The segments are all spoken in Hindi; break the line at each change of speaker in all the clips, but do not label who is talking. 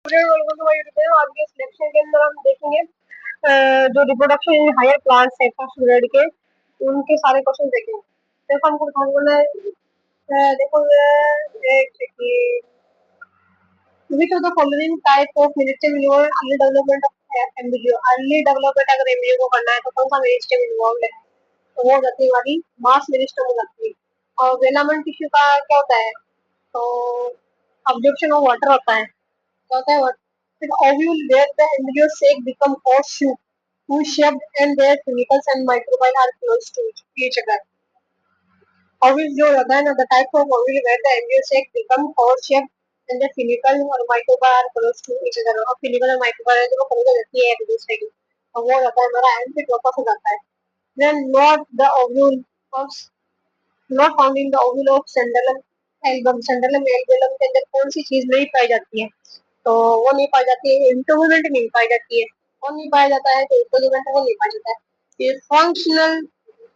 आज के सिलेक्शन के अंदर हम देखेंगे जो रिप्रोडक्शन इन हायर प्लांट्स है फर्स्ट ग्रेड के उनके सारे क्वेश्चन देखेंगे। देखो हमको बोला है देखो एक second which of the following type of meristem involve early development of embryo early development अगर embryo को करना है तो कौन सा meristem involved है तो वो हो जाती है हमारी मास मेरिस्टेम हो जाती है। और वेलामेंट टिश्यू का क्या होता है तो अब्जॉर्प्शन ऑफ वाटर होता है क्या होता है फिर ovule where the embryo sac become horseshoe whose shaped and their tunicles and microbial are close to each other। ovule जो होता है ना the type of ovule where the embryo sac become horse shaped and the funicle और microbial are close to each other और funicle और microbial जो close रहती है एक दूसरे की और वो होता है हमारा एम्फिट्रोपस हो जाता है। then not the ovule of not found in the ovule of Sandalam album Sandalam album के अंदर कौन सी चीज नहीं पाई जाती है तो वो नहीं पाई जाती है इंटोगुमेंट नहीं पाई जाती है वो नहीं पाया जाता है तो इंटोगुमेंट वो नहीं पाया जाता है। ये functional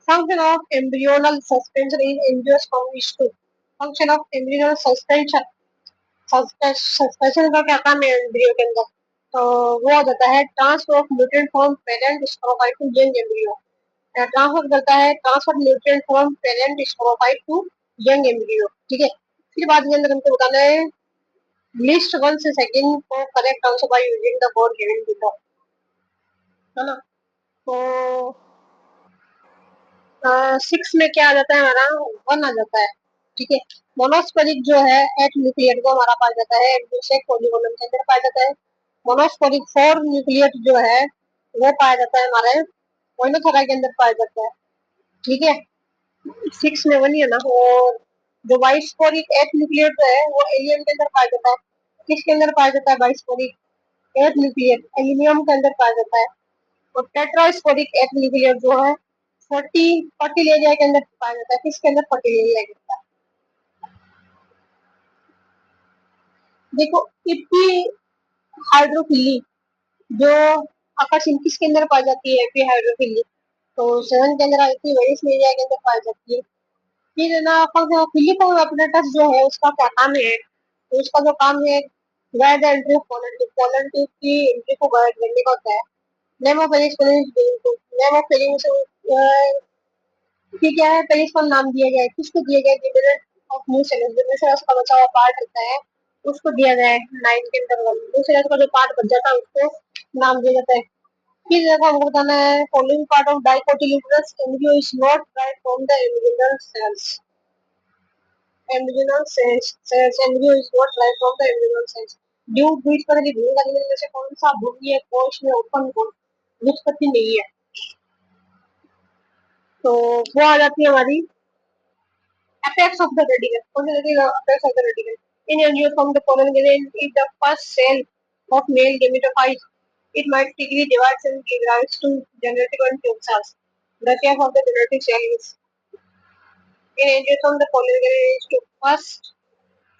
function of embryonal suspension in angiosperm is to function of embryonal suspension suspension का क्या काम है एम्ब्रियो के अंदर तो वो हो जाता है transfer of nutrient from parent sporophyte to young embryo transfer करता है transfer nutrient from parent sporophyte to young embryo ठीक है। फिर बाद के अंदर हमको बताना है लिस्ट 1 से सेकंड को correct answer by using the code given below है ना। तो 6 में क्या आ जाता है हमारा 1 आ जाता है ठीक है। मोनोस्पोरिक जो है 8 न्यूक्लियट को हमारा पाया जाता है दूसरे पॉलीगोनम के अंदर पाया जाता है। मोनोस्पोरिक 4 न्यूक्लियट जो है वो पाया जाता है हमारे मोइनोथोरा के अंदर पाया जाता है ठीक है। 6 में 1 ही है ना। और जो बाइस्पोरिक 8 न्यूक्लियट है वो एलियम के अंदर पाया जाता है किसके अंदर पाया जाता है बाइस्पोरिक 8 न्यूक्लियट एल्यूमिनियम के अंदर पाया जाता है। और टेट्रास्पोरिक 8 न्यूक्लियट जो है 40 एरिया के अंदर पाया जाता है किसके अंदर 40 एरिया के अंदर। देखो इपी हाइड्रोफिली जो आकाशीन किसके अंदर पाई जाती है एपी हाइड्रोफिली तो 7 के अंदर आती है वेरिस एरिया के अंदर पाई जाती है। फिर ना फिलिप एपरेटस जो है उसका क्या काम है तो उसका जो काम है guide the entry of pollen tube की एंट्री को गाइड करने का होता है। नेम ऑफ नेम ऑफ ठीक है पेरिस को नाम दिया गया है किसको दिया गया डिविडेंड ऑफ न्यू सेल्स जो सेल्स का बचा हुआ पार्ट होता है उसको दिया गया है 9 के अंदर न्यू सेल्स का जो पार्ट बच जाता है उसको नाम दिया जाता है। फिर देखो हमको बताना है following part of dicotyledonous embryo is not right from the embryonal cells embryo is not right from the embryonal cells due बीच पर यदि भूल लगने में से कौन सा भूमि कोश में उत्पन्न उत्पत्ति नहीं है तो वो आ जाती है हमारी effects of the radical. Consider the effects of the radical. In angiosperm, the pollen grain is the first cell of male gametophyte. It mitotically divides and gives rise to generative and tube cells. The shape of the generative cell is in angiosperm, the pollen grain is the first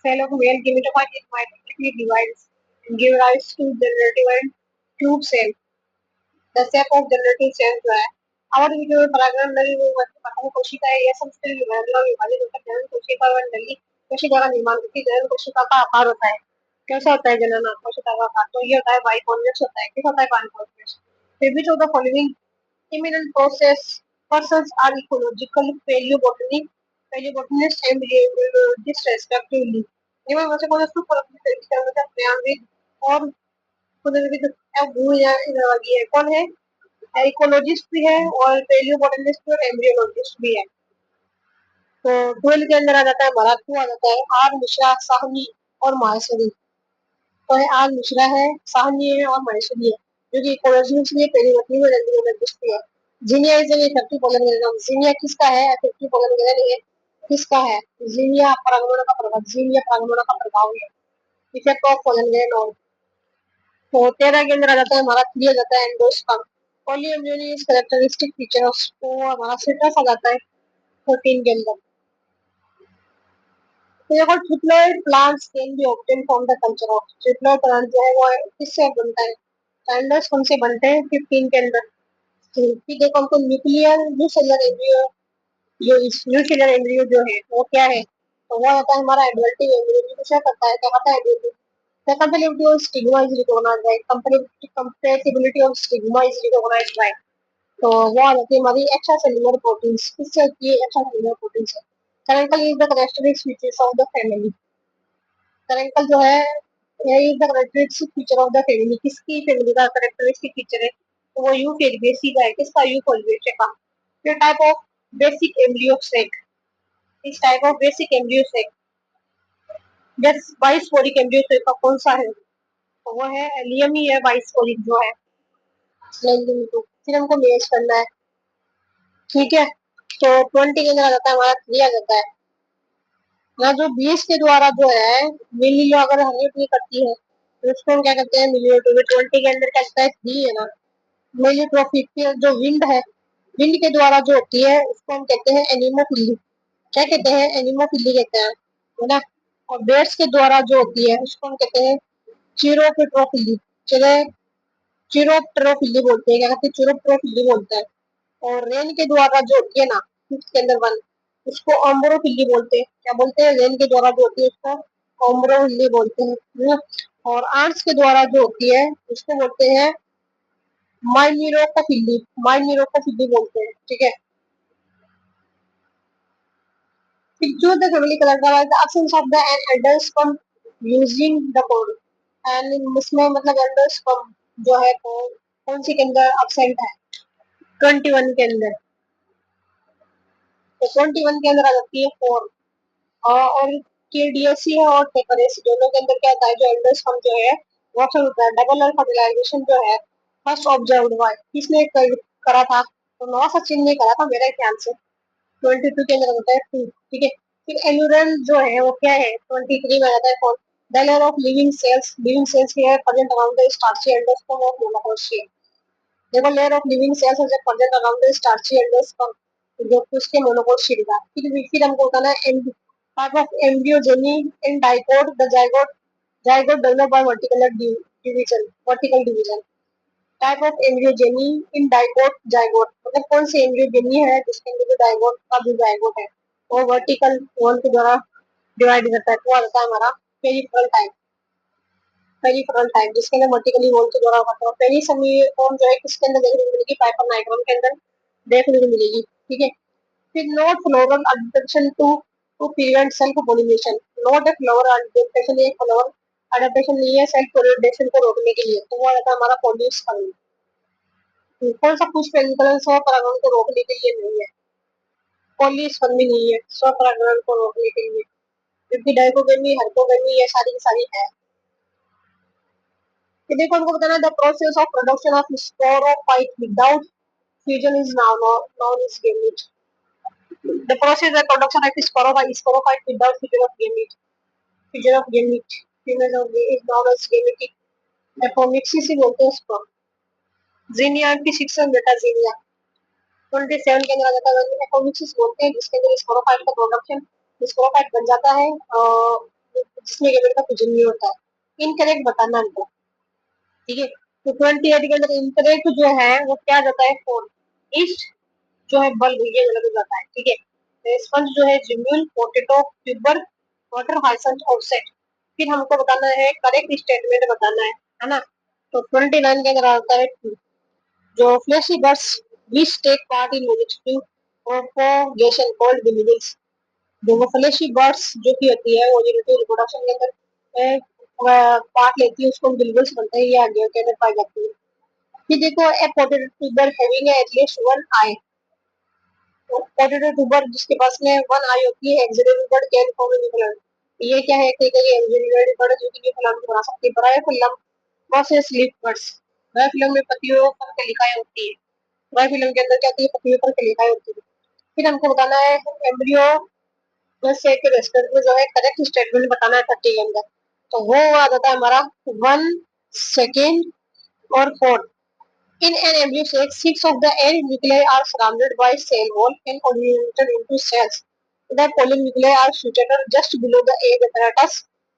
cell of male gametophyte. It mitotically divides and gives rise to generative and tube cell. The shape of generative cell जो है और भी जो परागण नली प्रथम कोशिका है यह सबसे विभाजित होकर जनन कोशिका व नली कोशिका का निर्माण करती है। जनन कोशिका का आकार होता है कैसा होता है जनन कोशिका का आकार तो ये होता है बाइकॉन्वेक्स होता है किस होता है बाइकॉन्वेक्स। फिर भी जो following eminent process persons are ecological paleobotanist and embryologist respectively। इनमें वैसे कौन सा क्रियान्वित और कौन है इकोलॉजिस्ट भी है और पेलियोबोटेनिस्ट और एम्ब्रियोलॉजिस्ट भी है। तो 12 के अंदर आ जाता है हमारा 2 आ जाता है आर मिश्रा साहनी और माहेश्वरी तो है आर मिश्रा है साहनी है और माहेश्वरी है जो कि इकोलॉजिस्ट भी है पेलियोबोटेनिस्ट और एम्ब्रियोलॉजिस्ट भी है। Xenia is an effective pollen grain xenia किसका है इफेक्टिव पोलन ग्रेन है किसका है जीनिया परागमण का प्रभाव जीनिया परागमण का प्रभाव है इफेक्ट ऑफ पोलन ग्रेन और तो 13 के अंदर आ जाता है हमारा 3 आ जाता है endosperm polyembryony is characteristic feature of तो हमारा सिट्रस आ जाता है 14 के अंदर। तो देखो triploid plants can be obtain from the culture of triploid plant जो है वो किससे बनता है एंडोस कौन से बनते हैं 15 के अंदर। फिर देखो हमको न्यूक्लियर न्यूसेलर एम्ब्रियो जो न्यूसेलर एम्ब्रियो जो है वो क्या है तो वो होता है हमारा एडल्टिव एम्ब्रियो जो क्या करता है क्या कहता है The compatibility of stigma is recognized by compatibility of stigma is recognized by तो वो आ जाती है हमारी एक्स्ट्रा सेलुलर प्रोटीन्स। किससे होती है? एक्स्ट्रा सेलुलर प्रोटीन से। Caruncle is the characteristic features of the family. Caruncle जो है ये is the characteristic feature of the family. किसकी फैमिली का करेक्टरिस्टिक फीचर है? तो वो यू फेलियेसी का है। किसका? यू फेलियेसी का। फिर type of basic embryo sac. इस type of basic embryo sac just bisporic embryo sac का कौन सा है? तो वो है एलियम ही है बाइस्पोरिक जो है। फिर हमको मैच करना है। ठीक है, तो 20 के अंदर आ जाता है हमारा 3 आ जाता है ना। जो 20 के द्वारा जो है मिली अगर 100 नहीं करती है तो उसको हम क्या कहते हैं? मिलियोट्रोफी। 20 के अंदर क्या कहता है? 3 है ना। मिलियोट्रोफी फिर जो विंड है, विंड के द्वारा जो होती है उसको हम कहते हैं एनिमोफिली। क्या कहते हैं? एनिमोफिली कहते हैं, है ना। और बेड्स के द्वारा जो होती है उसको हम कहते हैं चिरोप्ट्रोफिली। चले चिरोप्ट्रोफिली बोलते हैं। क्या कहते हैं? चिरोप्ट्रोफिली बोलते हैं। और रेन के द्वारा जो होती है ना, फिफ्थ के अंदर 1, उसको ओम्ब्रोफिली बोलते हैं। क्या बोलते हैं? रेन के द्वारा जो होती है उसको ओम्ब्रोफिली बोलते हैं, है ना। और आर्ट्स के द्वारा जो होती है उसको बोलते हैं माइमिरोकोफिली। माइमिरोकोफिली बोलते हैं, ठीक है। Picture the family characterized the absence of the endosperm using the code and इसमें मतलब endosperm जो है वो कौन सी के अंदर absent है? 21 के अंदर। तो 21 के अंदर आ जाती है 4। और केडीएससी है और टेपरेसी दोनों के अंदर क्या होता है? जो एंडोस्पर्म जो है वो अक्सर होता है। डबल और फर्टिलाइजेशन जो है फर्स्ट ऑब्जर्व्ड बाय किसने करा था? तो नवा सचिन ने करा था मेरे ख्याल से। 22 के अंदर होता है 2, ठीक है। फिर एल्यूरन जो है वो क्या है? 23 में आता है कौन? The layer of living cells. Living cells के present around the starchy endosperm of मोनोकोशिया। देखो layer of living cells is present around the starchy endosperm जो कि उसके मोनोकोशिया का। फिर हमको बताना है type of embryogeny in dicot the zygote. Zygote develop by vertical division. Type of embryogeny in dicot zygote मतलब कौन सी एम्ब्रियोजेनी है जिसके अंदर जो डाइगोट का जो जाइगोट है वो वर्टिकल वॉल के द्वारा डिवाइड करता है। तो आता है हमारा पेरिफेरल टाइप। पेरिफेरल टाइप जिसके अंदर वर्टिकली वॉल के द्वारा होता है। पेरिसमी फॉर्म जो है किसके अंदर देखने को मिलेगी? पाइपर नाइग्राम के अंदर देखने को मिलेगी, ठीक है। फिर note floral adaptation to prevent self pollination. Note a floral adaptation, ये फ्लोरल अडेप्टेशन नहीं है सेल्फ पोलिनेशन को रोकने के लिए। तो वो आता है हमारा पोलिस फंड। कौन सा पुष्प एंगुलर स्व परागण को रोकने के लिए नहीं है? पोलिस फंड भी नहीं है स्व परागण को रोकने के लिए, क्योंकि डाइकोगेमी हर्कोगेमी ये सारी की सारी है। तो देखो हमको बताना the process of production of sporophyte without fusion is now non is gamete. The process of production of sporophyte without fusion of gamete. Fusion of gamete fusion of is non as gametic apomixis ही बोलते हैं उसको। जीनिया की शिक्षा बेटा जीनिया 27 के अंदर आ जाता है एपोमिक्सिस बोलते हैं जिसके अंदर स्पोरोफाइट का प्रोडक्शन स्पोरोफाइट बन जाता है जिसमें गेमेट का फ्यूजन नहीं होता है। इनकरेक्ट बताना हमको, ठीक है। तो 28 के अंदर इनकरेक्ट जो है वो क्या जाता है? 4 ईस्ट जो है बल्ब ये अलग हो जाता है, ठीक है। स्पंज जो है जिम्यूल potato tuber water hyacinth offset. फिर हमको बताना है करेक्ट स्टेटमेंट बताना है ना। तो 29 के अंदर आता है जो fleshy buds which take part in unit propagation called bulbils. जो वो फ्लैशी बर्ड्स जो की होती है वो यूनिट रिप्रोडक्शन के अंदर पार्ट लेती है उसको बिलिबल्स बोलते हैं। ये आगे के अंदर पाई जाती है। फिर देखो ए potato tuber having at least one आई। पोटैटो ट्यूबर जिसके पास में वन आई होती है axillary bud can form in plant. ये क्या है कि ये एक्सिलरी बर्ड जो कि प्लांट को बना सकती है। Bryophyllum versus leaf birds. Bryophyllum में पत्तियों पर कलिकाएं होती है। ब्रायोफिलम के अंदर क्या होती है? पत्तियों पर कलिकाएं होती है। फिर हमको बताना है एम्ब्रियो प्लस एक रेस्पेक्ट में जो है करेक्ट स्टेटमेंट बताना है 30 के अंदर। तो वो आ जाता है हमारा 1 सेकेंड और 4। In an embryo sac, 6 of the egg nuclei are surrounded by cell wall and oriented into cells. The pollen nuclei are situated just below the egg apparatus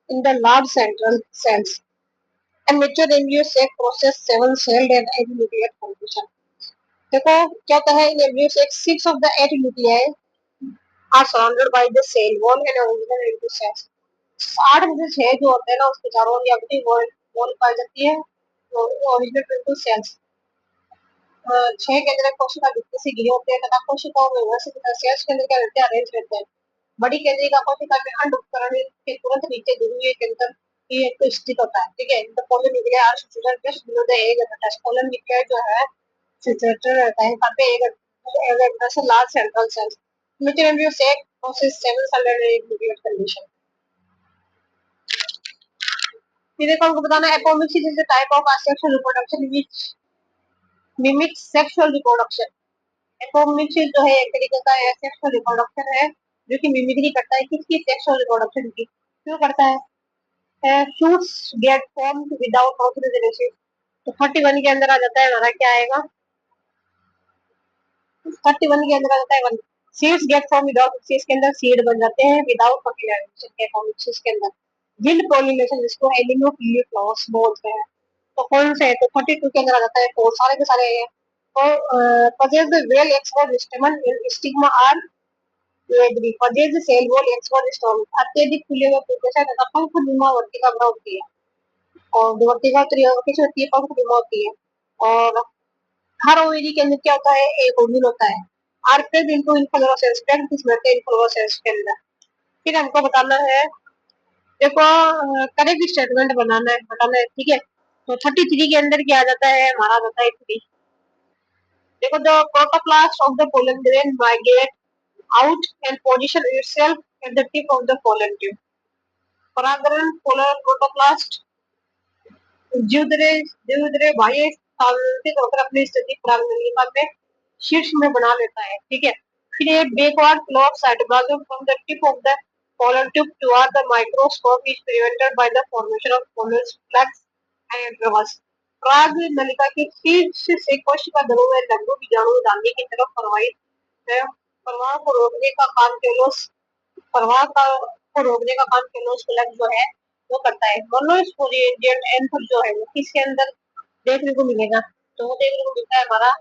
in the large central cells. A mature embryo sac process 7-celled and egg nuclear formation. देखो क्या होता है? In embryo sac, 6 of the egg nuclei are surrounded by the cell wall and oriented into cells. 8 में से 6 जो होते हैं ना उसके चारों ओर एम्प्टी वॉल पाई जाती है, तो ओरिजिनेट इनटू सेल्स। 6 के अंदर कोशिका भित्ति से घिरे होते हैं तथा कोशिकाओं में व्यवस्थित सेल्स के अंदर क्या रहते हैं, अरेंज रहते हैं। बड़ी केंद्रिका कोशिका में अंड उपकरण के तुरंत नीचे ध्रुवीय केंद्र ये तो स्थित होता है, ठीक है। The pollen nuclear are situated just below the egg at the pollen nuclear जो है सिचुएटेड रहता है यहाँ पे एग से large central cells which induce egg process several cell and nuclear condition। फिर देखो हमको बताना है apomixis is the type of asexual reproduction which mimics sexual reproduction। Apomixis जो है एक तरीके का सेक्सुअल रिप्रोडक्शन है जो कि मिमिक्री करता है किसकी, सेक्सुअल रिप्रोडक्शन की। क्यों करता है? Shoots get formed without organization. तो 31 के अंदर आ जाता है हमारा, क्या आएगा 31 के अंदर आ जाता है one. Seeds get form without, इसके अंदर सीड बन जाते हैं विदाउट फर्टिलाइजेशन के एपोमिक्सिस के अंदर। जिल पॉलिनेशन जिसको एलिनोफिलिक क्लॉस बोलते हैं। तो कौन से है? तो 32 के अंदर आ जाता है फोर, सारे के सारे हैं। तो possess the well export stamen stigma are agree possess the cell wall export stom अत्यधिक फूले हुए पुष्प तथा पंख नुमा वर्तिका भरा होती है। और जो वर्तिका किस होती है, पंख नुमा होती है। और हर ओवरी के अंदर क्या होता है, एक ओव्यूल होता है। आर्केड इनटू इन्फ्लोरेसेंस स्टेम किस में इन्फ्लोरेसेंस के अंदर। फिर हमको बताना है, देखो करेक्ट स्टेटमेंट बनाना है, बताना है, ठीक है। तो 33 के अंदर क्या आ जाता है हमारा, बताइए 3। देखो the protoplast of the pollen grain migrate out and position itself at the tip of the pollen tube। परागण पोलर प्रोटोप्लास्ट जीवधरे बाह्य स्थानांतरित होकर अपनी स्थिति परागणलिका में शीर्ष में बना लेता है, ठीक है। फिर ये backward flow of cytoplasm from the tip of the pollen tube toward the microscope is prevented by the formation of pollen flags and draws। पराग नलिका के शीर्ष से कोशिका दलों में लघु बीजाणु दानी की तरफ प्रवाहित है। प्रवाह को रोकने का काम केलोस प्रवाह का को रोकने का काम केलोस प्लग जो है वो करता है। मोनोस्पोरियन एंथर जो है वो किसके अंदर देखने को मिलेगा, तो वो देखने को मिलता है हमारा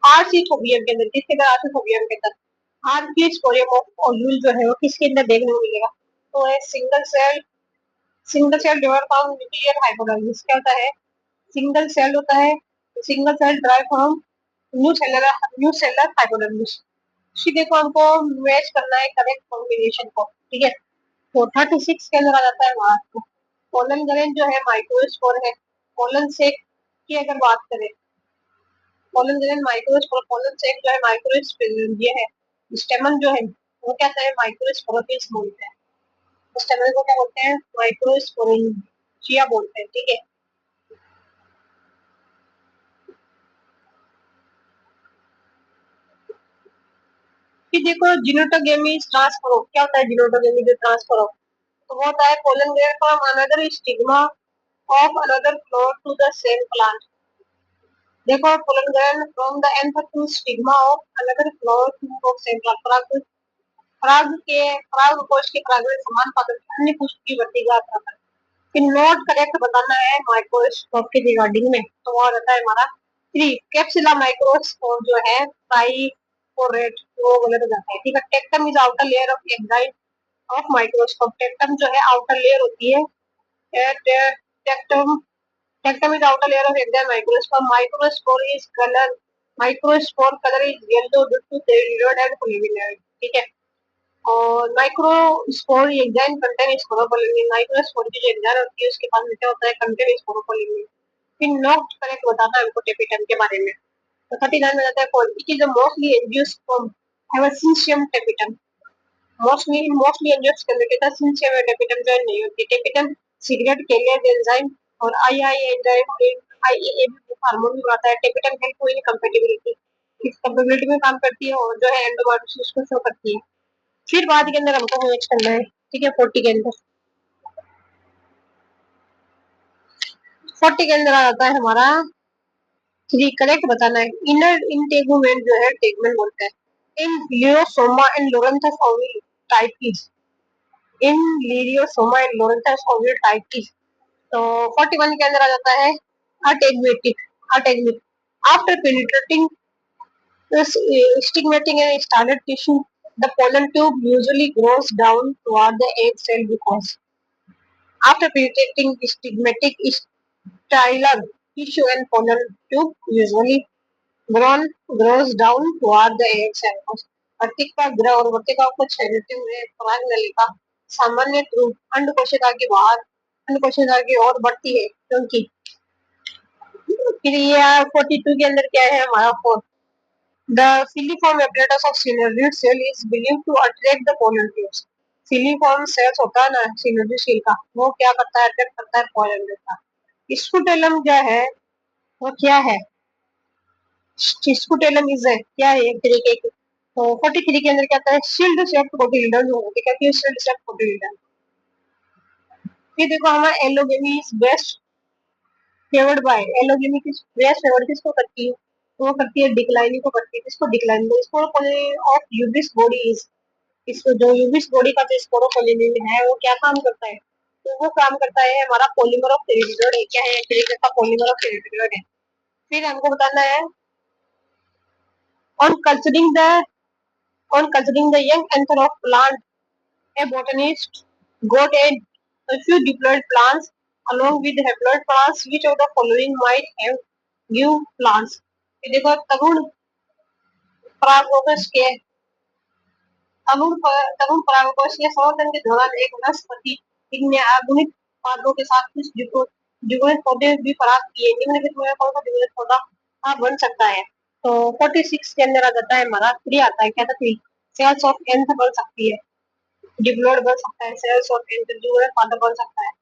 आर्सिथोबियम के अंदर। किसके अंदर? आर्सिथोबियम के अंदर। आर्किस्पोरियम ऑफ ओव्यूल जो है वो किसके अंदर देखने को मिलेगा, तो है single cell develop nuclear hypodermis. क्या होता है? सिंगल सेल होता है, single cell drive from nucellar hypodermis. इसी देखो हमको मैच करना है करेक्ट कॉम्बिनेशन को, ठीक है। तो 36 के अंदर आ जाता है हमारा पोलन ग्रेन जो है माइक्रोस्पोर है। पोलन सेक की अगर बात करें, पोलन ग्रेन माइक्रोस्पोर, पोलन सेक जो है माइक्रोस्पोर ये है। स्टेमन जो है वो क्या है, माइक्रोस्पोरोचिया बोलते हैं। स्टेमन को क्या बोलते हैं? माइक्रोस्पोरोचिया बोलते हैं, ठीक है। फिर देखो जिनोटोगेमी ट्रांसफर, क्या होता है जिनोटोगेमी जो ट्रांसफर हो, तो वो होता है pollen grain from another stigma of another flower to the same plant. देखो pollen grain from the anther to stigma of another flower to of same plant. पराग कोश के परागण समान पद्धति अन्य पुष्प की वर्तिका प्रकार। फिर नोट करेक्ट बताना है माइक्रोस्कोप के रिगार्डिंग में, तो वो रहता है हमारा 3 कैप्सुला माइक्रोस्कोप जो है ट्राइफोरेट वो गलत हो जाता है, ठीक है। Tectum is outer layer of exine of microscope. Tectum जो है आउटर लेयर होती है। Tectum tectum is outer layer of exine microscope. Microspore is colour microspore colour is yellow due to red and flavonoid, ठीक है। और microspore enzyme contain sporopollenin. Microspore की जो एंजाइम होती है उसके पास में क्या होता है, कंटेन स्पोरोपोलिन। फिर नोट करेक्ट बताना है हमको टेपिटम के बारे में। तो 39 में जाता है कौन, it is the mostly angiosperm have a syncytium tapetum. Mostly angiosperm communicator syncytium tapetum जो नहीं होती। टेपिटम सिगरेट केलेज एंजाइम और आई एंजाइम आईए हार्मोन में आता है। टेपिटम हेल्प को इन कंपैटिबिलिटी इस कंपैटिबिलिटी में काम करती है और जो है एंडोमायोसिस को शो करती है। फिर बाद के अंदर हमको मैच करना है, ठीक है। 40 के अंदर 40 के अंदर आ जाता है हमारा 3 करेक्ट बताना है। इनर इंटेगुमेंट जो है टेगमेंट बोलते हैं। इन लियोसोमा एंड लोरेंथस ओवल टाइप की इन लियोसोमा एंड लोरेंथस ओवल टाइप की। तो 41 के अंदर आ जाता है अटेगमेटिक अटेगमिक आफ्टर पेनिट्रेटिंग स्टिग्मेटिंग and started tissue The pollen tube usually grows down toward the egg cell because after penetrating stigmatic styler tissue and pollen tube usually grows down toward the egg cell. वर्तिका ग्रह और वर्तिका को छेदते हुए परागनलिका सामान्य रूप अंड कोशिका के बाहर अंड कोशिका की ओर बढ़ती है क्योंकि क्रिया 42 के अंदर क्या है हमारा four the filiform apparatus of synovial cell is believed to attract the pollen tubes. filiform cells होता है ना synovial cell का वो क्या करता है अट्रैक्ट करता है pollen का स्कूटेलम क्या है वो क्या है स्कूटेलम इज है क्या है एक तरीके की तो 43 के अंदर क्या आता है शील्ड शेप्ड कोटिलीडन जो होती है क्या शील्ड शेप्ड कोटिलीडन फिर देखो हमारा allogamy is best favoured by allogamy किस बेस्ट फेवर्ड किसको करती है तो वो करती है डिक्लाइनिंग को करती है किसको डिक्लाइन को स्पोरोपोलिन ऑफ यूबिस बॉडी इज इसको जो यूबिस बॉडी का जो स्पोरोपोलिन है वो क्या काम करता है तो वो काम करता है हमारा पॉलीमर ऑफ पेरिडोड है क्या है एक तरीके का पॉलीमर ऑफ पेरिडोड है फिर हमको बताना है on considering the on considering the young anther of plant a botanist got a few diploid plants along with haploid plants which of the following might have give plants ये देखो तरुण परागकोश के तरुण परागकोश के संवर्धन के दौरान एक वनस्पति ने आधुनिक पादों के साथ कुछ जुगलित पौधे भी प्राप्त किए निम्नलिखित में कौन सा जुगलित पौधा बन सकता है तो 46 के अंदर आ जाता है हमारा 3 आता है क्या था 3 सेल्स ऑफ एंथ बन सकती है डिप्लॉयड बन सकता है सेल्स ऑफ एंथ जुगलित पादप बन सकता है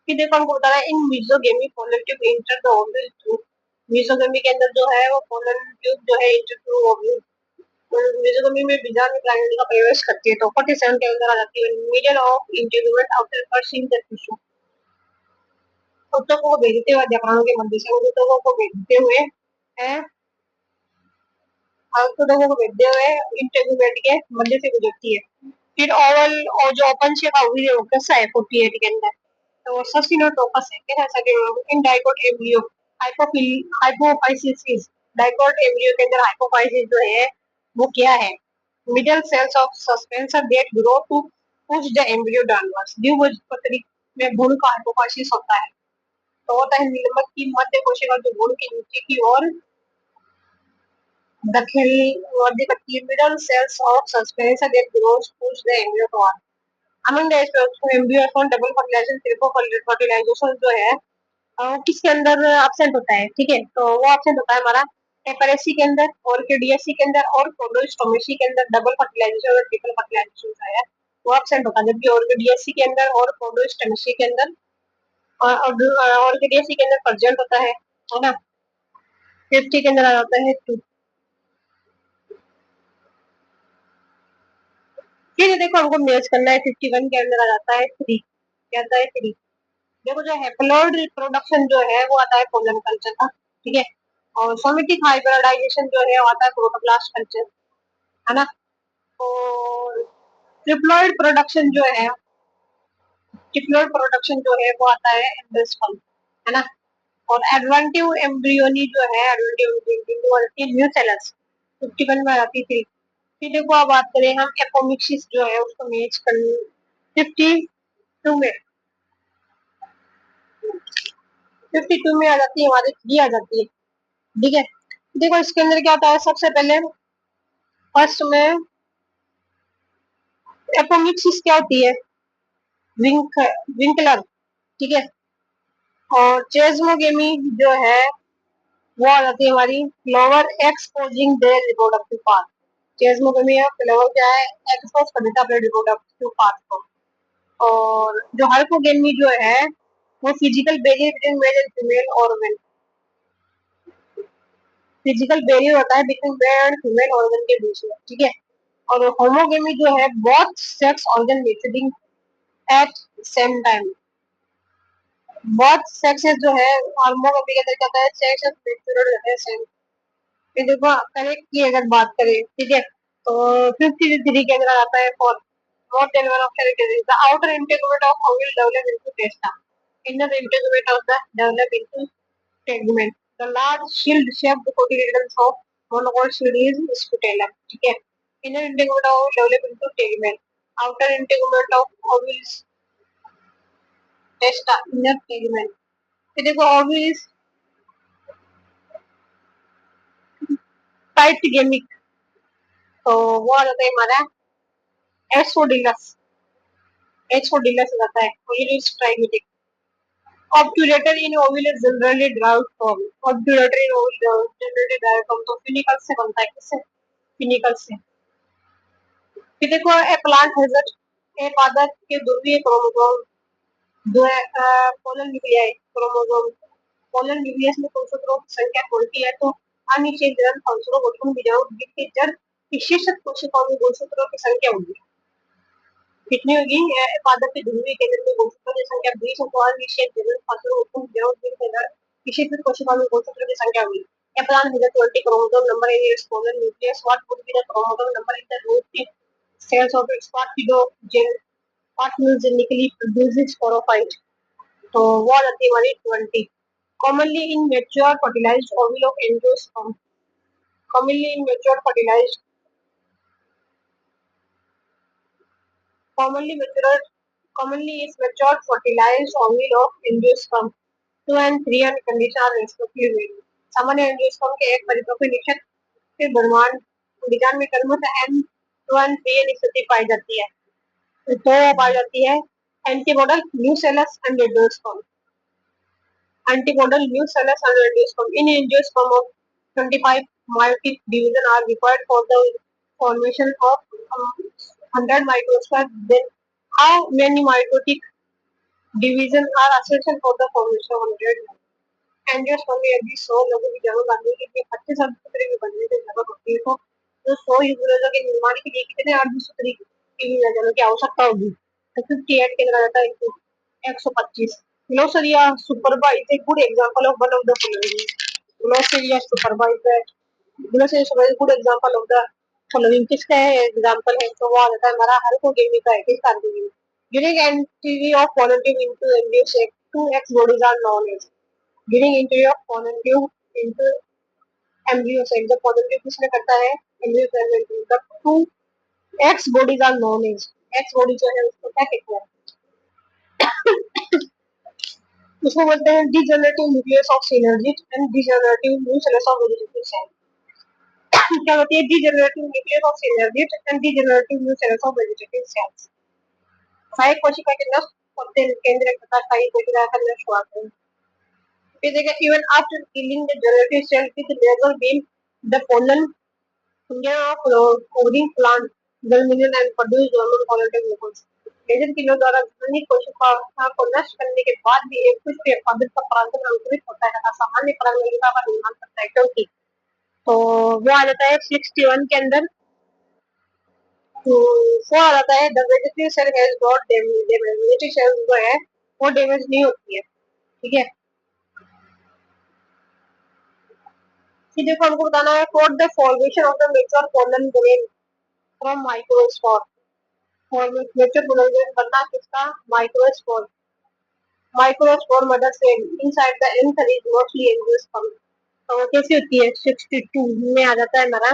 फिर देखो हमको बता रहा है in mesogamy pollen tube enter the ovule tube mesogamy के अंदर जो है वो पोलन ट्यूब जो है इंटर टू ओवल मेसोगोमी में बीजाणु प्राणी का प्रवेश करती है तो 47 के अंदर आ जाती है middle of integrate after pursuing the tissue ऊतकों को भेजते हुए जकड़ों के मध्य से ऊतकों को भेजते हुए हैं ऊतकों को भेजते हुए इंटीग्रेट के मध्य से गुजरती है फिर ओवल और जो ओपन शेप हुई है वो कैसा है 48 के अंदर तो सस्टिनोटोकस है कैसा सके इन डाइकोट एम्ब्रियो हाइपोफिल हाइपोफाइसिस डाइकोट एम्ब्रियो के अंदर हाइपोफाइसिस जो है वो क्या है middle cells of suspensor that grow to push the embryo downwards द्विभुजपत्री में भ्रूण का हाइपोफाइसिस होता है तो होता है निलंबक की मध्य कोशिका जो भ्रूण के नीचे की ओर दखल वर्दी करती है middle cells of suspensor that grows push the embryo toward among the embryo form double fertilization triple fertilization जो है किसके अंदर एब्सेंट होता है ठीक है तो वो एब्सेंट होता है हमारा एपरेसी के अंदर और के डीएससी के अंदर और प्रोडोस्टोमेसी के अंदर डबल फर्टिलाइजेशन और ट्रिपल फर्टिलाइजेशन जो है वो एब्सेंट होता है जबकि और के डीएससी के अंदर और प्रोडोस्टोमेसी के अंदर और के डीएससी के अंदर प्रेजेंट होता है ना 50 के अंदर आ जाता है 2 फिर देखो हमको मैच करना है 51 के अंदर आ जाता है 3 क्या आता है 3 देखो जो हैप्लॉइड रिप्रोडक्शन जो है वो आता है पोलन कल्चर का ठीक है और सोमेटिक हाइब्रिडाइजेशन जो है वो आता है प्रोटोप्लास्ट कल्चर है ना और ट्रिप्लॉइड प्रोडक्शन जो है ट्रिप्लॉइड प्रोडक्शन जो है वो आता है एंडोस्पर्म है ना और एडवेंटिव एम्ब्रियोनी जो है एडवेंटिव एम्ब्रियोनी न्यूसेलस 51 में आती थी फिर देखो अब बात करें हम एपोमिक्सिस जो है उसको मैच कर 52 में 52 में आ जाती है हमारी 3 आ जाती है ठीक है देखो इसके अंदर क्या होता है सबसे पहले फर्स्ट में एपोमिक्सिस क्या होती है विंकलर ठीक है और चेस्मोगेमी जो है वो आ जाती है हमारी lower exposing their reproductive part chasmogamy lower क्या है एक्सपोज कर देता है अपने रिप्रोडक्टिव पार्ट को और जो हाइपोगेमी जो है वो physical barrier between male and female organ physical barrier होता है between male and female organ के बीच में ठीक है और होमोगेमी जो है both sex organ maturing at same time both sexes जो है होमोगेमी के अंदर क्या होता है सेक्सेस मैच्योर होते हैं सेम फिर देखो करेक्ट की अगर बात करें ठीक है तो 53 के अंदर आता है for more than one of characteristics. The outer integument of ovule develop into testa. Inner integument of the develop into tegument. The large shield-shaped cotyledons of monocot seed is scutellum. ठीक है Inner integument of develop into tegument. Outer integument of ovules testa inner tegument. ये देखो ovules टाइट गेमिक, तो वो आ जाता है हमारा एस्फोडिलस। एस्फोडिलस हो जाता है ovules ट्राइमेटिक। Obturator in ovule is generally derived from obturator in ovule generally derived from तो फिनिकल से बनता है, किससे? फिनिकल से। फिर देखो ए प्लांट हैज ए पादप के ध्रुवीय क्रोमोसोम जो है polar nuclei chromosome. Polar nucleus में कोशिकाओं की संख्या बढ़ती है तो अनिषेधन फलस्वरूप उत्पन्न बीजाणु की जड़ विशेषत कोशिकाओं में कोशिकाओं की संख्या होगी। कितनी होगी? पादप के ध्रुवीय केंद्र में कोशिकाओं की संख्या 20 है तो अनिषेधन फलस्वरूप उत्पन्न बीजाणु की जड़ विशेषत कोशिकाओं में कोशिकाओं की संख्या होगी। A plant has a 20 chromosome number in its polar nucleus. What would be the chromosome number in the root cells of its what genetically produces sporophyte? तो वो आ जाती है हमारी 20। Commonly in mature fertilized ovule of angiosperm. Commonly in mature fertilized commonly mature commonly is mature fertilized ovule of angiosperm 2 and 3 and condition are respectively. सामान्य एंजियोस्पर्म के एक परिपक्व निषेध के निर्माण विज्ञान में क्रमशः M1 स्थिति पाई जाती है। तो पाई जाती है antipodal nucellus and angiosperm. Antipodal nucellus and angiosperm in angiosperm of 25 meiotic division are required for the formation of 100 microsphere. Then how many mitotic division are essential for the formation of 100? Angiosperm में यदि 100 लोगों की जरूरत बनने के लिए 25 अर्धसूत्री की बनने की जरूरत होती है तो 100 यूरेनियम के निर्माण के लिए कितने अर्धसूत्री की विभाजनों की आवश्यकता होगी? तो 58 के अंदर आ जाता है 125। Gloriosa superba is a good example of one of the following. Gloriosa superba is a good example of the following. किसका है एग्जांपल है? तो वो आ जाता है हमारा हाइपोगेमी का है। किस कार्बोगेमी? During entry of positive into angio shape 2x bodies are known as during entry of positive into embryo cell. जब पॉजिटिव किसमें करता है? एम्ब्रियो सेल में एंट्री। तब 2x bodies are known as x body जो है उसको क्या कहते हैं? उसको बोलते हैं degenerative nucleus of synergid and degenerative nucleus of vegetative cell. क्या होती है? Degenerative nucleus of synergid and degenerative nucleus of vegetative cells. सहायक कोशिका के नष्ट होते केंद्र तथा सहायक कोशिका का नष्ट होते हैं। फिर देखिए even after killing the generative cell with laser beam the pollen of flowering plant germinate and produce normal collective glucose। Laser किरणों द्वारा जननी कोशिका को नष्ट करने के बाद भी एक पुष्प पादप का परागण अंकुरित होता है तथा सामान्य परागणिका का निर्माण करता है। क्योंकि तो वो आ जाता है 61 के अंदर। तो वो आ जाता है the vegetative cell has got damage. Vegetative cell जो है वो डैमेज नहीं होती है। ठीक है, देखो हमको बताना है for the formation of the mature pollen grain from microspore. Mature pollen grain बनना किसका? Microspore. Microspore mother cell inside the anther is mostly angiosperm. तो वो कैसी होती है? 62 में आ जाता है हमारा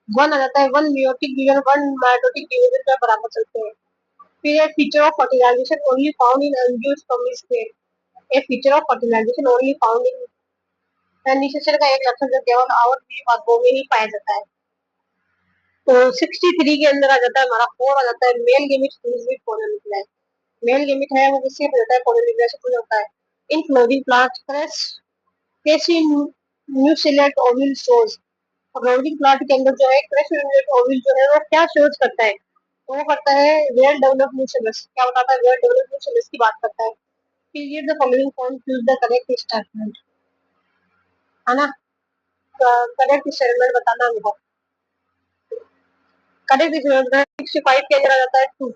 1 आ जाता है 1 मेयोटिक डिवीजन 1 माइटोटिक डिवीजन का बराबर चलते हैं। फिर एक feature of fertilisation only found in angiosperm is grain. एक feature of fertilisation only found in निषेचन का एक लक्षण जो केवल और पादपों में ही पाया जाता है। तो 63 के अंदर आ जाता है हमारा 4 आ जाता है male gamete fuse with polar nucleus. Male gamete है वो किससे बना है? पोलर न्यूक्लियस से फ्यूज होता है। इन फ्लोरिंग प्लांट्स कैसी न्यूसिलेट ओविल शोज। फ्लोरिंग प्लांट के अंदर जो है क्रेसिनुलेट ओविल जो है वो क्या शोज करता है? तो वो करता है वेल डेवलप्ड न्यूसिलस। क्या बताता है? वेल डेवलप्ड न्यूसिलस की बात करता है। Period the following form choose the correct statement, है ना? करेक्ट स्टेटमेंट बताना हमको। करेक्ट स्टेटमेंट 65 के अंदर आ जाता है 2।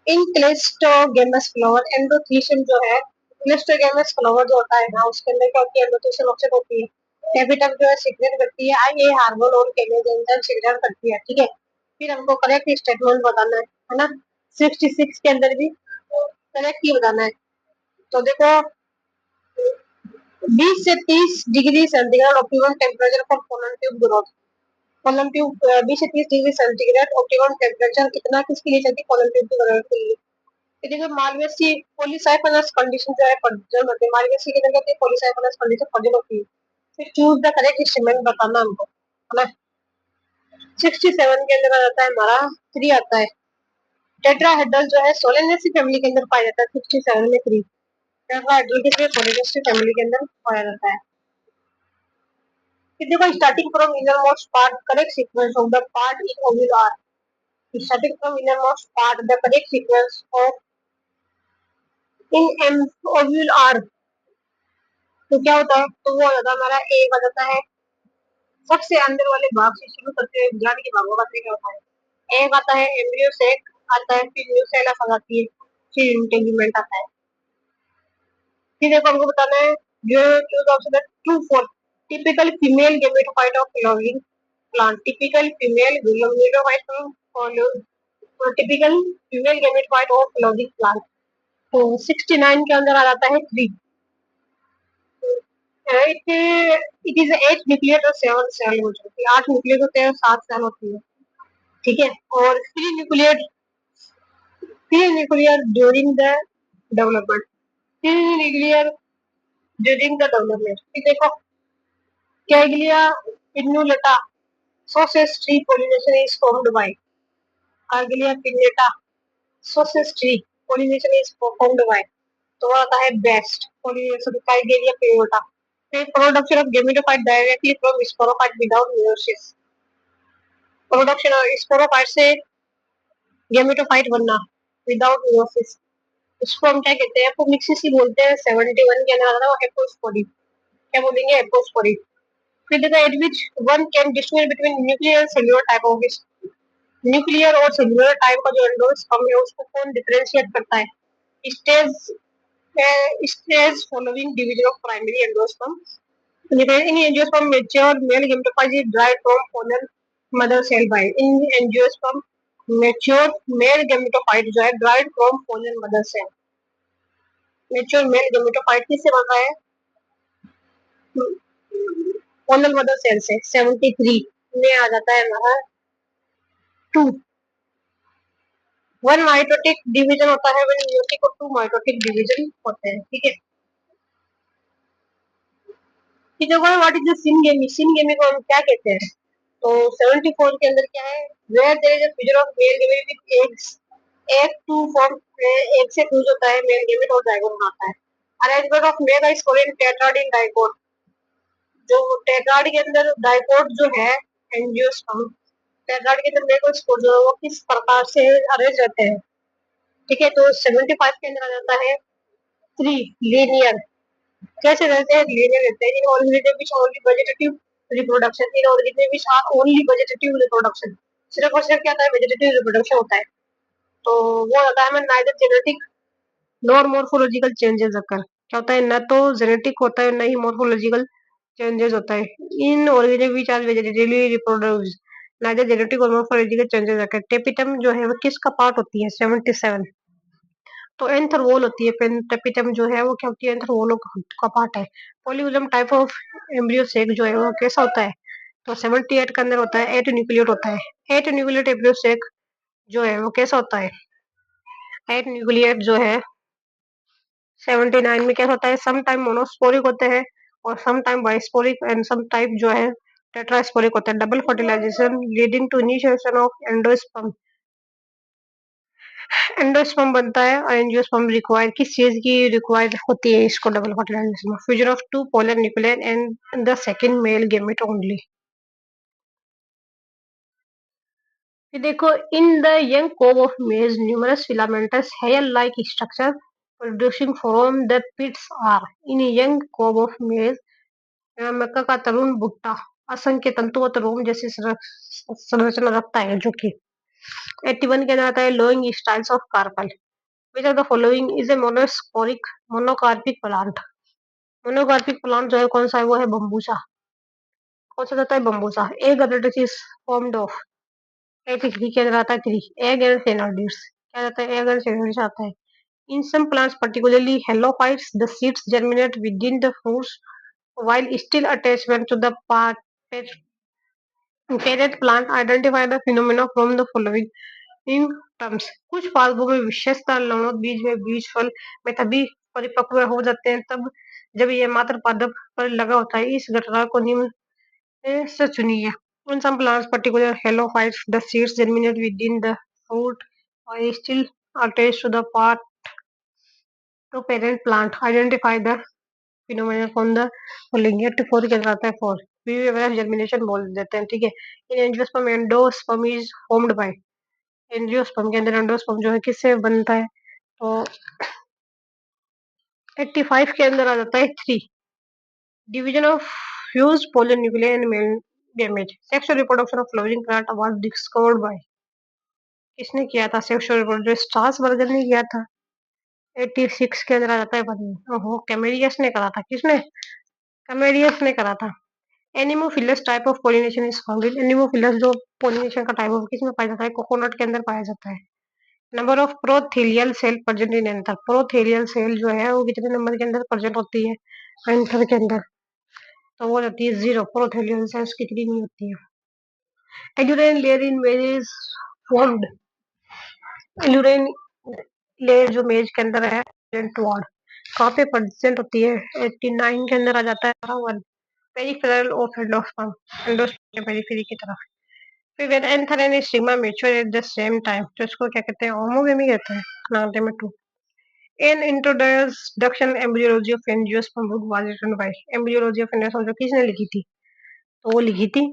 इन क्लेस्टोगेमस फ्लावर एंडोथीसियम जो है क्लेस्टोगेमस फ्लावर जो होता है ना उसके अंदर क्या होती है? एंडोथीसियम ऑक्साइड होती है। कैपिटल जो है सीक्रेट करती है आईए हार्मोन और केमेज एंजाइम सीक्रेट करती है। ठीक है, फिर हमको करेक्ट स्टेटमेंट बताना है ना? 66 के अंदर भी करेक्ट ही बताना है। तो देखो 20 से 30 degree centigrade optimum temperature for pollen tube growth. Column tube 20 से 30 डिग्री सेंटीग्रेड ऑप्टिमम टेम्परेचर कितना किसके लिए चाहिए कॉलम ट्यूब के बनाने के लिए। तो देखो मालवेसी पॉलीसाइफनस कंडीशन जो है पॉइजन होती है, मालवेसी के अंदर कहते हैं पॉलीसाइफनस कंडीशन पॉइजन होती है। फिर चूज द करेक्ट इंस्ट्रूमेंट बताना हमको, है ना। 67 के अंदर आ जाता है हमारा 3 आता है। टेट्राहेड्रल जो है सोलेनेसी फैमिली के अंदर पाया जाता है 67 में 3। टेट्राहेड्रल किसमें सोलेनेसी फैमिली के अंदर पाया जाता है। फिर देखो starting from innermost part correct sequence of the part in ovule are. Starting from innermost part the correct sequence of in M ovule are. तो क्या होता है, तो वो हो जाता है हमारा एक आ जाता है सबसे अंदर वाले भाग से शुरू करते हुए ज्ञान के भागों का क्या होता है। एक आता है एम्ब्रियो सेक आता है, फिर न्यूसेला आ जाती है, फिर इंटेगुमेंट आता है। फिर देखो हमको बताना है जो choose option true for typical female gametophyte of flowering plant. Typical female gametophyte of typical female gametophyte of flowering plant. तो 69 के अंदर आ जाता है 3। इट इज 8 न्यूक्लियस और 7 सेल हो जाती है। 8 न्यूक्लियस होते हैं, 7 सेल होती है, ठीक है। और 3 nuclear during the development. 3 nuclear during the development. फिर देखो Kigelia pinnata sausage tree pollination is formed by Kigelia pinnata sausage tree pollination is formed by। तो वो आता है बेस्ट pollination कैगलिया पिन्नुलेटा। फिर production of gametophyte directly from sporophyte without meiosis. Production of sporophyte से गेमेटोफाइट बनना विदाउट मेयोसिस, इसको हम क्या कहते हैं, एपोमिक्सिस ही बोलते हैं। 71 के अंदर आता है वो एपोस्पोरी। क्या बोलेंगे, एपोस्पोरी। फिर देखो eight which one can distinguish between nuclear and cellular type of nuclear और सेल्युलर टाइप का जो एंडोस्पर्म है उसको कौन डिफरेंशिएट करता है। Stage stage following division of primary endosperm. in angiosperm mature male gametophyte is derived from pollen mother cell by in angiosperm mature male gametophyte जो है derived from pollen mother cell। mature male gametophyte किससे बन रहा है, pollen mother cell से। 73 में आ जाता है हमारा 2। 1 माइटोटिक डिवीजन होता है when meiotic और 2 माइटोटिक डिवीजन होते हैं, ठीक है। ठीक है, what is the syngamy. Syngamy को हम क्या कहते हैं, तो 74 के अंदर क्या है, where there is a fusion of male gamete with eggs egg to form, egg से फ्यूज होता है मेल गेमेट और जाइगोट बनाता है। Arrangement of mega is called tetrad in dicot. जो टेट्राड के अंदर डाइकोट जो है एंजियोस्पर्म, टेट्राड के अंदर मेगा स्पोर जो है वो किस प्रकार से अरेंज रहते हैं, ठीक है। तो 75 के अंदर आ जाता है 3 लीनियर। कैसे रहते हैं, लीनियर रहते हैं। In organism which only vegetative reproduction, in organism which are only vegetative reproduction. सिर्फ और सिर्फ क्या होता है, वेजिटेटिव रिप्रोडक्शन होता है। तो वो होता है neither genetic nor morphological changes अकर। क्या होता है, ना तो जेनेटिक होता है ना ही मोर्फोलॉजिकल चेंजेस होता है। In organism which are vegetatively reproduce neither genetic और मोर्फोलॉजिकल चेंजेस अकर। टेपिटम जो है वो किसका पार्ट होती है, 77। तो एंथर वॉल होती है, पेपिटम जो है वो क्या होती है, एंथर वॉल का पार्ट है। पॉलीगुलम टाइप ऑफ एम्ब्रियो सेक जो है वो कैसा होता है, तो 78 के अंदर होता है, 8 न्यूक्लिएट होता है। 8 न्यूक्लिएट एम्ब्रियो सेक जो है वो कैसा होता है, 8 न्यूक्लिएट जो है 79 में क्या होता है, सम टाइम मोनोस्पोरिक होते हैं और some time bisporic and some type जो है टेट्रास्पोरिक होता है। Double fertilisation leading to initiation of endosperm. Endosperm बनता है और एंजियोस्पर्म रिक्वायर किस चीज की रिक्वायर होती है इसको, double fertilisation. Fusion of 2 polar nuclear and the second male gamete only. फिर देखो in the young cob of maize numerous filamentous hair like structure producing from the pits are. In young cob of maize मक्का का तरुण भुट्टा असंख्य तंतुवत रोम जैसी संरचना रखता है, जो कि 81 के अंदर आता है long styles of carpel. Which of the following is a monocarpic plant. Monocarpic plant जो है कौन सा है, वो है बम्बूसा। कौन सा होता है, Bambusa. Egg is formed of, egg के अंदर आता है 3 एग एंड फेनोइड्स। क्या आता है, एग एंड फेनोइड्स आता है। In some plants, particularly halophytes, the seeds germinate within the fruits while still attachment to the part parent plant identify the phenomena from the following in terms. कुछ पादपों में विशेषता लवणों बीज में बीज फल में तभी परिपक्व हो जाते हैं तब जब ये मात्र पादप पर लगा होता है। इस घटना को निम्न से चुनिए। In some plants, particular helophytes, the seeds germinate within the fruit or is still attached to the part to parent plant. Identify the phenomenon from the following. ये फोर के अंदर आता है फोर जर्मिनेशन बोल देते हैं, ठीक है। इन angiosperm endosperm is formed by. Angiosperm के अंदर एंडोस्पर्म जो है किससे बनता है, तो 85 के अंदर आ जाता है three. Division of fused pollen nuclear and male gamete. Sexual reproduction of flowering plant was discovered by. किसने किया था सेक्सुअल रिप्रोडक्शन? स्ट्रास बर्गर ने किया था। 86 के अंदर आ जाता है बर्गर। ओहो, कैमेरियस ने करा था। किसने? कैमेरियस ने करा था। Anemophilous type of pollination is found in. Anemophilous जो पोलिनेशन का टाइप ऑफ किसमें पाया जाता है? कोकोनट के अंदर पाया जाता है। Number of prothallial cell present in anther. Prothallial cell जो है वो कितने नंबर के अंदर प्रेजेंट होती है एंथर के अंदर? तो वो होती है 0। प्रोथेलियल सेल्स कितनी नहीं होती है। एल्यूरेन लेयर इन मेज इज फॉर्म्ड। एल्यूरेन लेयर जो मेज के अंदर है वार्ड कहाँ पे प्रेजेंट होती है? 89 के अंदर आ जाता है one. Peripheral of endosperm. Endosperm के पेरिफेरी की तरफ। फिर when anther and stigma mature at the same time, तो इसको क्या कहते हैं? होमोगेमी कहते हैं। नाते में to. In introduction embryology of angiosperm book was written by। embryology of angiosperm जो किसने लिखी थी? तो वो लिखी थी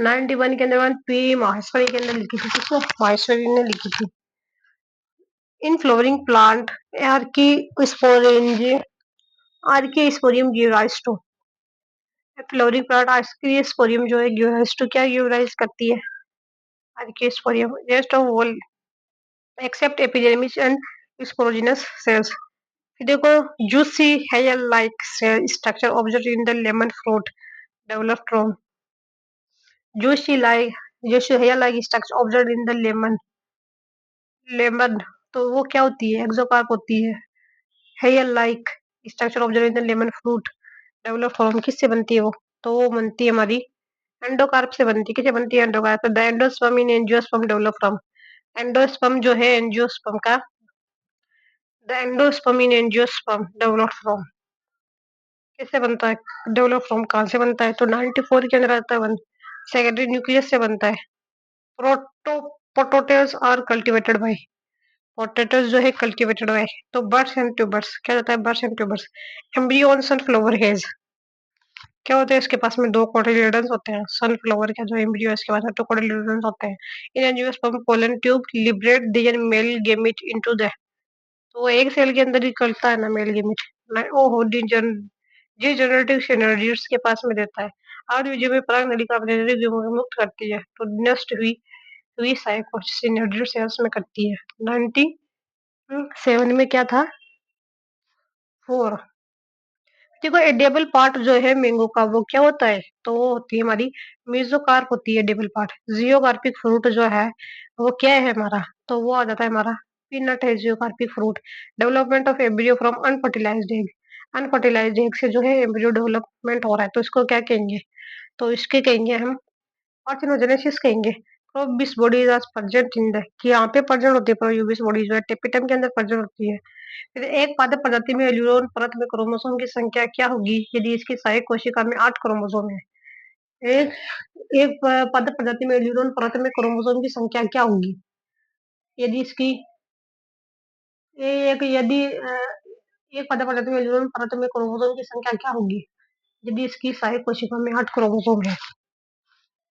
91 के अंदर वन पी माहेश्वरी के अंदर लिखी थी। किसने? माहेश्वरी ने लिखी थी। In flowering plant archesporangium archesporium give rise to. Flowering plant archesporium जो है गिव राइज टू क्या गिव राइज करती है? Archesporium rest of all except epidermis and sporogenous cells. फिर देखो juicy hair like cell structure observe in the lemon fruit develop from. Juicy like juicy hair like structure observe in the lemon lemon तो वो क्या होती है? एक्सोकार्प होती है। Hair like structure observe in the lemon fruit develop from किससे बनती है वो? तो वो बनती है हमारी एंडोकार्प से बनती है। किससे बनती है? Endocarp. The endosperm in angiosperm develop from. Endosperm जो है एंजियोस्पर्म का the endosperm in angiosperm develop from किससे बनता है? डेवलप फ्रॉम कहाँ से बनता है? तो 94 के अंदर आता है वन। सेकेंडरी न्यूक्लियस से बनता है। Proto potatoes are cultivated by. Potatoes जो है कल्टीवेटेड बाय। तो बर्ड्स एंड ट्यूबर्स क्या होता है? Buds and tubers. Embryo on sunflower has क्या होता है? इसके पास में दो कोटिलेडन्स होते हैं। सनफ्लावर का जो एम्ब्रियो है इसके पास में दो कोटिलेडन्स होते हैं। इन angiosperm pollen tube liberate there mail gamete into the. तो वो एक सेल के अंदर ही करता है ना मेल गेमेट। ओहो जी जनरेटिव एनर्जीज के पास में देता है। और बीजों में पराग नलिका अपने मुक्त करती है तो नष्ट हुई साइकोसिस एनर्जी सेल्स में करती है। 97 में क्या था? 4। देखो एडेबल पार्ट जो है मैंगो का वो क्या होता है? तो वो होती है हमारी मेसोकार्प होती है एडेबल पार्ट। जियोकार्पिक फ्रूट जो है वो क्या है हमारा? तो वो आ जाता है हमारा पीनट है geocarpic fruit. Development of embryo from unfertilised egg. Unfertilised egg से जो है एम्ब्रियो डेवलपमेंट हो रहा है तो इसको क्या कहेंगे? तो इसके कहेंगे हम पार्थिनोजेनेसिस कहेंगे। प्रोबिस bodies are present in the कि यहाँ पे प्रेजेंट होती है। प्रोयूबिस बॉडी जो है टेपिटम के अंदर प्रेजेंट होती है। फिर एक पादप प्रजाति में एल्यूरोन परत में क्रोमोसोम की संख्या क्या होगी यदि इसकी सहायक कोशिका में 8 क्रोमोसोम है? एक एक पादप प्रजाति में एल्यूरोन परत में क्रोमोसोम की संख्या क्या होगी यदि इसकी एक यदि एक पादप प्रजाति में एल्यूरोन परत में क्रोमोसोम की संख्या क्या होगी यदि इसकी सहायक कोशिका में 8 क्रोमोसोम है?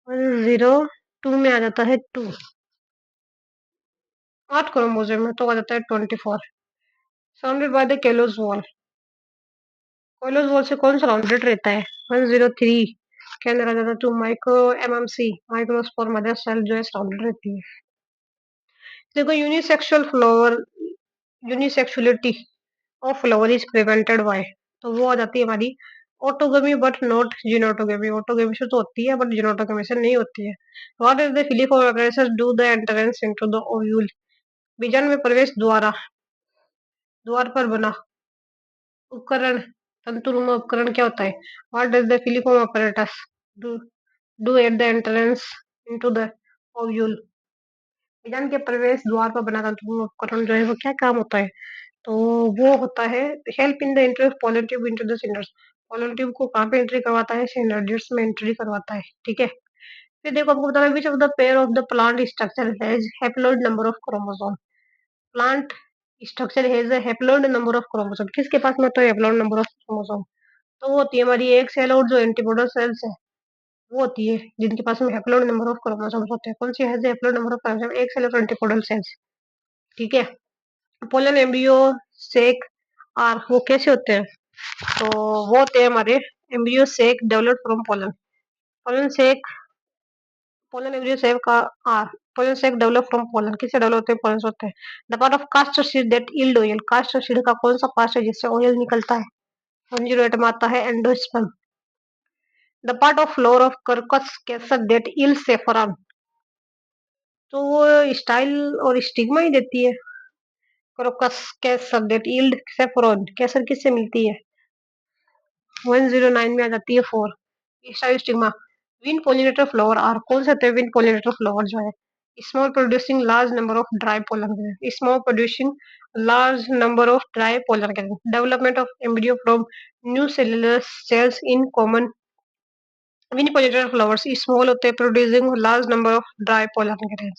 102 में आ जाता है 2। 8 क्रोमोसोम में तो आ जाता है 24। Surrounded by the callose wall. Callose wall से कौन सराउंडेड रहता है? 103 के अंदर आ जाता है 2 micro MMC microspore mother cell जो है सराउंडेड रहती है। देखो unisexual flower unisexuality of flower is prevented by. तो वो आ जाती है हमारी ऑटोगमी बट नॉट जिनोटोगमी। ऑटोगमी से तो होती है बट जिनोटोगमी से नहीं होती है। What is the filiform do the entrance into the ovule. बीजाणु में प्रवेश द्वार पर बना उपकरण तंतुरुम उपकरण क्या होता है? What does the filiform apparatus do do at the entrance into the ovule? विजान के प्रवेश द्वार पर बना तंतुरुम उपकरण जो है वो क्या काम होता है? तो वो होता है help in the entry of pollen tube into the cylinders. Pollen tube को कहाँ पे एंट्री करवाता है? सिलिंडर्स में एंट्री करवाता है, ठीक है। फिर देखो आपको बताना which of the pair of the plant structure has haploid number of chromosome. Plant structure has a haploid number of chromosome. किसके पास में तो हैप्लॉइड नंबर ऑफ क्रोमोसोम? तो वो होती है हमारी एक सेल और जो एंटीबॉडी सेल्स है वो होती है जिनके पास में हैप्लॉइड नंबर ऑफ क्रोमोसोम्स होते हैं। कौन सी has haploid number of chromosome? एक सेल और एंटीबॉडी सेल्स, ठीक है। पोलन एम्ब्रियो सेक आर वो कैसे होते हैं? तो वो होते हैं हमारे embryo sac developed from pollen. Pollen sac pollen embryo sac का are pollen sac develop from pollen. किससे डेवलप होते हैं? पोलन से होते हैं। The part of castor seed that yield oil. Castor seed का कौन सा पार्ट है जिससे ऑयल निकलता है? 108 में आता है endosperm. The part of flower of crocus कैसर दैट यील्ड सेफरॉन। तो वो स्टाइल और स्टिग्मा ही देती है। क्रोकस कैसर दैट यील्ड सेफरॉन। कैसर किससे मिलती है? 109 में आ जाती है 4। Style stigma. Wind pollinator flower are कौन से होते हैं? विन पोलिनेटर फ्लावर जो है small producing large number of dry pollen grain. Small producing large number of dry pollen grain. Development of embryo from new cellular cells in common wind pollinator flowers small होते हैं producing large number of dry pollen grain.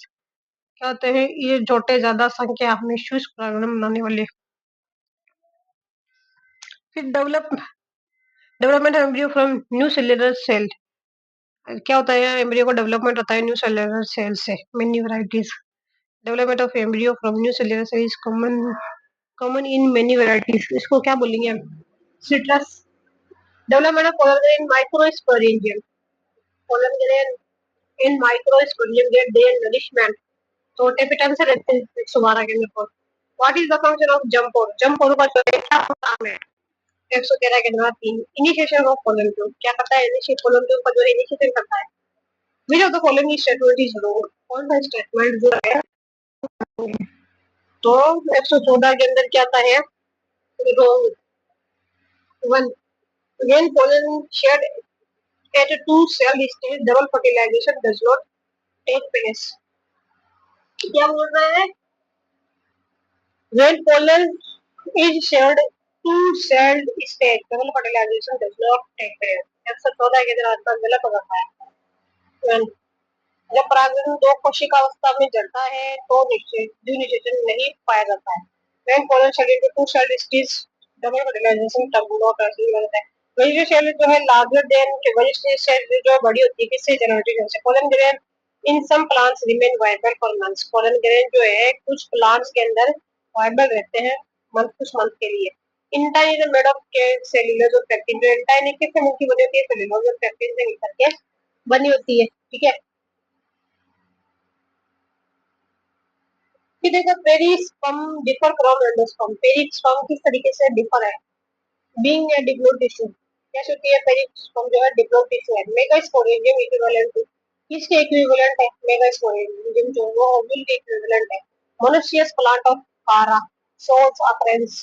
क्या होते हैं ये? छोटे ज्यादा संख्या में शुष्क परागण बनाने वाले। फिर development of embryo from new cellular cell. क्या होता है? एम्ब्रियो का डेवलपमेंट होता है न्यू सेलुलर सेल से। Many varieties. Development of embryo from new cellular cell is common in many varieties. इसको क्या बोलेंगे हम? Citrus. Development of pollen grain microsporangium. Pollen grain in microsporangium get their nourishment. तो टेपिटम से रहते हैं 112 के अंदर पर। What is the function of germ pore? जम्पोर का जो है क्या काम है? 113 के अंदर 3 इनिशिएशन ऑफ पोलन ट्यूब। क्या करता है? इनिशिएट पोलन ट्यूब का जो इनिशिएशन करता है। Which of the following statement is wrong? कौन सा स्टेटमेंट जो है? तो 114 के अंदर क्या आता है? Wrong. One when pollen shed at a two cell stage double fertilization does not take place। क्या बोल रहा है? when pollen is shed two cell stage double fertilization does not take place। 114 के अंदर आंसर गलत हो जाता है। When जब परागण दो कोशिका अवस्था में जड़ता है तो द्विनिषेचन नहीं पाया जाता है। When pollen shed into two cell stage double fertilization does not take place। Vegetative cell जो है लार्जर देन के वेजिटेटिव सेल जो बड़ी होती है किससे जनरेटेड होती है? Pollen grain in some plants remain viable for months. Pollen grain जो है कुछ प्लांट्स के अंदर वायबल रहते हैं कुछ मंथ के लिए। Intine is made of cellulose और पेक्टिन। जो इंटाइन किससे मिलकर बनी होती है? सेलुलोज और पेक्टिन से मिलकर के बनी होती है, ठीक है। फिर देखो perisperm differ from endosperm. Perisperm किस तरीके से डिफर है? Being a diploid tissue. कैसे होती है? पेरिस्पर्म जो है डिप्लॉइड टिश्यू है। मेगास्पोरेंजियम इक्विवेलेंट टू किसके इक्विवेलेंट है? मेगास्पोरेंजियम जो वो ओव्यूल के इक्विवेलेंट है। मोनोसियस प्लांट ऑफ कारा शोज अकरेंस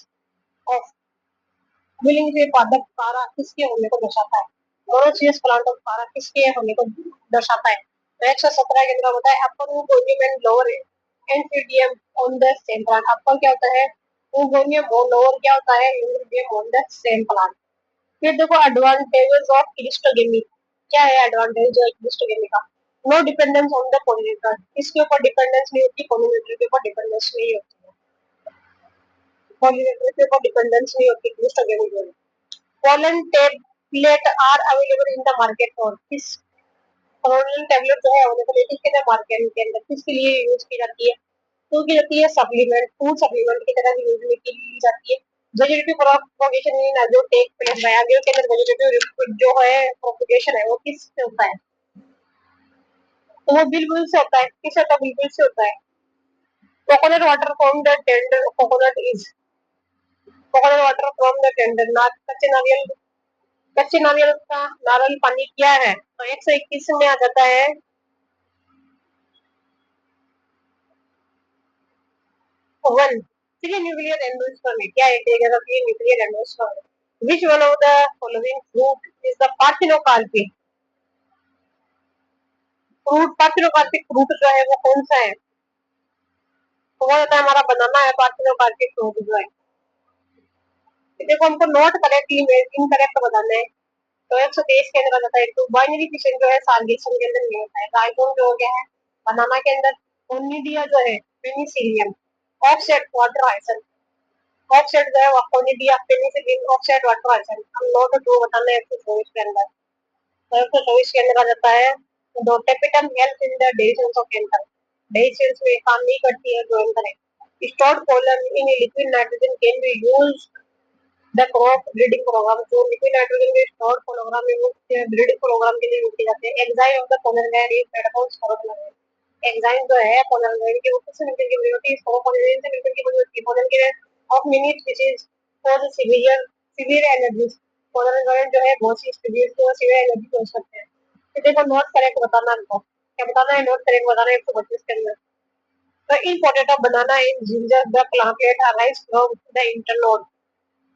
ऑफ विलिंग से पादप कारा किसके होने को दर्शाता है? मोनोसियस प्लांट ऑफ कारा किसके होने को दर्शाता है? तो 117 के अंदर बताया upper oogonium and lower antheridium on the same plant. Upper क्या होता है? ओगोनियम और लोअर क्या होता है? Antheridium on the same plant. फिर देखो एडवांटेजेस ऑफ क्लिस्टोगेमी। क्या है एडवांटेज क्लिस्टोगेमी का? No dependence on the pollinator. इसके ऊपर डिपेंडेंस नहीं होती, पोलिनेटर के ऊपर डिपेंडेंस नहीं होती है। पोलिनेटर के ऊपर डिपेंडेंस नहीं होती क्लिस्टोगेमी में। Pollen tablet are available in the market for किस? पोलन टेबलेट जो है अवेलेबल है किसके अंदर? मार्केट के अंदर। किसके लिए यूज की जाती है? तो की जाती है सप्लीमेंट फूड सप्लीमेंट की तरह यूज में की जाती है। वेजिटेटिव प्रोपगेशन इन जो टेक प्लेस बायोगैस के अंदर वेजिटेटिव जो है प्रोपगेशन है वो किससे होता है? तो वो बिल्कुल से होता है। किस होता है? बिल्कुल से होता है। Coconut water from the tender coconut is coconut water from the tender ना कच्चे नारियल का नारियल पानी क्या है? तो 121 में आ जाता है वन। न्यूक्लियर एंडोस्पर्म है। क्या है? Nuclear endosperm. Which one of the following fruit is the parthenocarpy? Fruit parthenocarpic fruit जो है वो कौन सा है? तो वो होता है हमारा बनाना है पार्थिनोकार्पिक फ्रूट जो है। देखो हमको नोट करेक्टली में इनकरेक्ट बताना है। तो 123 के अंदर आ जाता है। तो बाइनरी फिशन जो है सार्गेसन के अंदर नहीं होता है। राइबोम जो हो गया है बनाना के अंदर। ओनिडिया जो है पेनिसिलियम। ऑफसेट वाटर आइसन। ऑफसेट जो है ओनिडिया पेनिसिलियम ऑफसेट वाटर आइसन। हम नोट जो बताना है 124 के अंदर। तो 124 के अंदर आ जाता है दो tapetum help in the division of enter. Division में काम नहीं करती है जो एंटर है। stored column in liquid nitrogen can be used the crop breeding programme जो लिक्विड नाइट्रोजन के स्टोर प्रोग्राम है वो ब्रीडिंग प्रोग्राम के लिए यूज किए जाते हैं। एंजाइम ऑफ द पोलर पेडोफॉन्स फॉर्मुला एंजाइम जो है पोलर के वो किससे मिलकर के बनी होती है? इसको पोलर से मिलकर के बनी होती है। पोलर के of mini species for severe severe energy. Polar जो है बहुत सी स्पीशीज को सिवियर एनर्जी पहुंच सकते हैं। तो देखो नॉट करेक्ट बताना हमको क्या बताना है? नॉट करेक्ट बताना है 132 के अंदर। तो in potato banana in ginger the plantlet arise from the internode.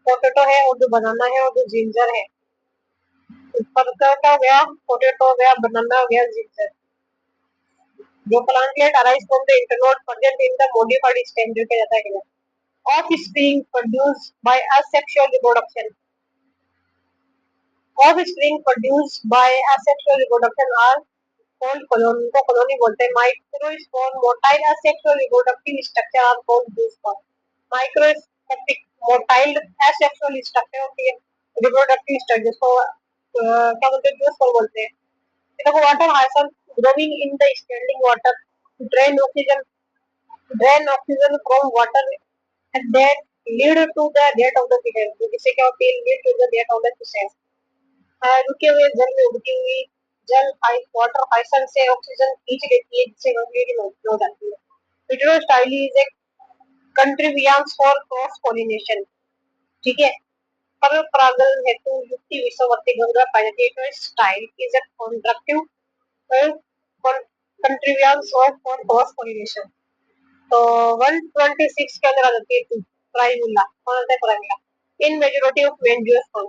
Potato है और जो बनाना है और जो जिंजर है। ऊपर का क्या हो गया? पोटैटो हो गया, बनाना हो गया, जिंजर। जो plantlet arise from the internode present in the modified stem जो क्या जाता है offspring produced by asexual reproduction. Offspring produced by asexual reproduction are called colony को कॉलोनी बोलते हैं। Microspore motile asexual reproductive structure are called zoosperm. Microscopic motile asexual structure होती है रिप्रोडक्टिव स्ट्रक्चर को क्या बोलते हैं? जूस्पर्म बोलते हैं। देखो water hyacinth growing in the standing water drain oxygen from water that lead to the death of the fish. जिससे क्या होती है? Lead to the death of the fish. रुके हुए जल में उड़ती हुई जल वाटर हाइसन से ऑक्सीजन खींच लेती है जिससे गंभीर हो जाती है। Heterostyly is a contrivance for cross pollination. ठीक है। पर परागण हेतु युक्ति विषवर्ती गंगा पाइनेटेटर style is a contractive contrivance of for cross pollination. तो 126 के अंदर आ जाती है टू प्राइमुला। कौन सा है Primula? In majority of angiosperm.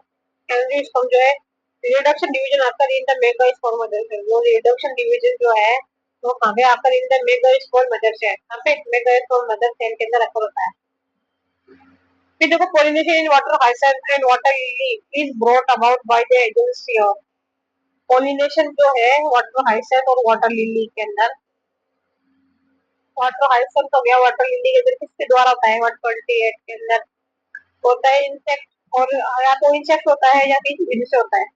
Angiosperm जो है रिडक्शन डिवीजन आकर इन द मेगास्पर्म मदर से। वो रिडक्शन डिवीजन जो है वो कहां पे आकर इन द मेगास्पर्म मदर से है। कहां पे? मेगास्पर्म मदर सेल के अंदर आकर होता है। फिर देखो pollination in water hyacinth and water lily is brought about by the agency of. Pollination जो है वाटर हाइसेंट और वाटर लिली के अंदर वाटर हाइसेंट हो गया वाटर लिली के अंदर किसके द्वारा होता है? 128 के अंदर होता है इंसेक्ट और या तो इंसेक्ट होता है या किसी विधि से होता है।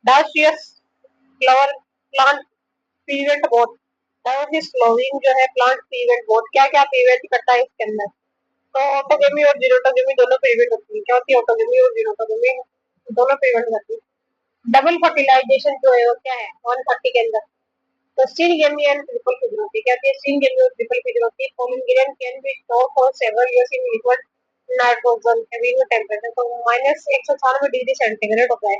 Dioecious flower plant prevent both. Dioecious flowering जो है प्लांट प्रीवेंट बोथ। क्या क्या प्रीवेंट करता है इसके अंदर? तो ऑटोगेमी और जीरोटोगेमी दोनों प्रीवेंट होती है। क्या होती है? ऑटोगेमी और जीरोटोगेमी दोनों प्रीवेंट होती है। डबल फर्टिलाइजेशन जो है वो क्या है? 130 के अंदर। तो सिनगेमी एंड ट्रिपल फिजरोटी क्या होती है? सिनगेमी और ट्रिपल फिजरोटी pollen grain can be stored for several years in liquid nitrogen having temperature तो -196 डिग्री सेंटीग्रेड होता है।